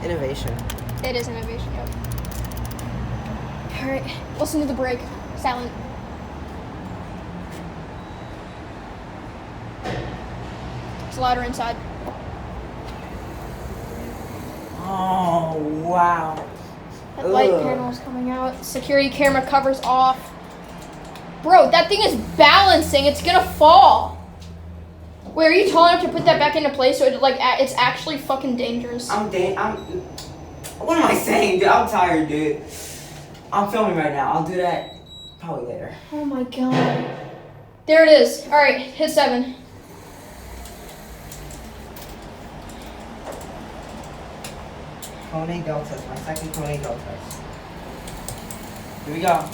Innovation. It is innovation, yep. Alright, listen to the brake. Silent. It's louder inside. Oh, wow. That light panel is coming out. Security camera covers off. Bro, that thing is balancing. It's gonna fall. Wait, are you tall enough to put that back into place so it, like, it's actually fucking dangerous? What am I saying, dude? I'm tired, dude. I'm filming right now. I'll do that probably later. Oh my god. There it is. Alright, hit 7. KONE Deltas, my second KONE Deltas. Here we go.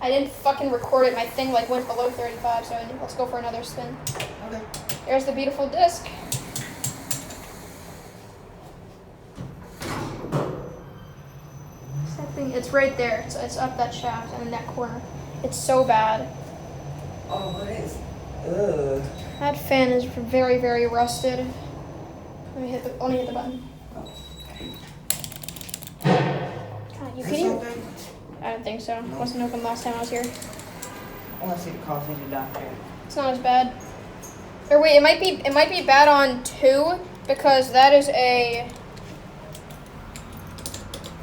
I didn't fucking record it. My thing like went below 35, so let's go for another spin. Okay. There's the beautiful disc. That thing, it's right there. It's up that shaft and in that corner. It's so bad. Oh, what is? Ugh. That fan is very, very rusted. Let me hit the button. God, you Is this kidding? open? I don't think so. No. Wasn't open last time I was here. I want to see the coffee down here. It's not as bad. Or wait, it might be bad on 2 because that is a.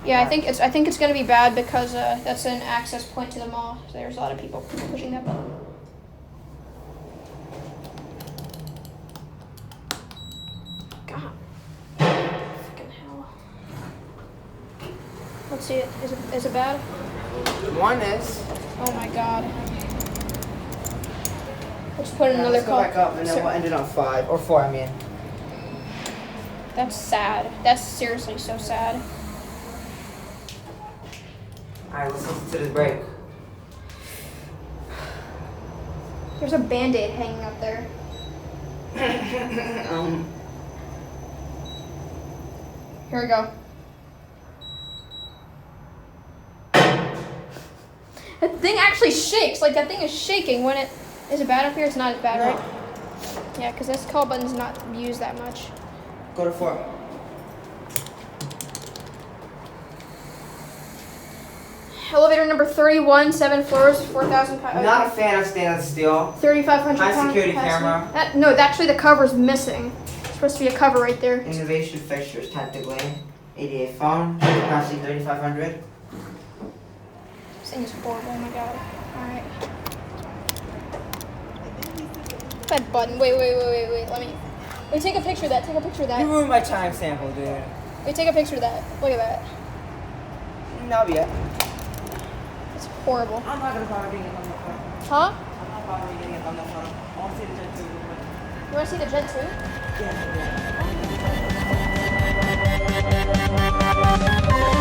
Yeah, I think it's gonna be bad because that's an access point to the mall. So there's a lot of people pushing that button. God. Fucking hell. Let's see it. Is it bad? One is. Oh my god. Let's put in another Let's go call. back up and then we'll end it on 5 or 4. I mean. That's sad. That's seriously so sad. Alright, let's listen to this break. There's a band-aid hanging up there. Here we go. That thing actually shakes. Like, that thing is shaking when it... Is it bad up here? It's not as bad, No. right? Yeah, because this call button's not used that much. Go to 4. Elevator number 31, 7 floors, 4,000 pounds. I'm not a fan of stainless steel. 3,500 High pound security capacity. camera. No, actually the cover's missing. It's supposed to be a cover right there. Innovation fixtures, tactically. 88 phone. Capacity 3,500. This thing is horrible. Oh my god. Alright. That button. Wait. Let me. Wait, take a picture of that. Take a picture of You that. ruined my time sample, dude. Wait, take a picture of that. Look at that. Not yet. It's horrible. I'm not gonna bother getting it on the phone. Huh? I'm not bothering getting it on the phone. I want to see the Jet 2 real quick. You want to see the Jet 2? Yeah.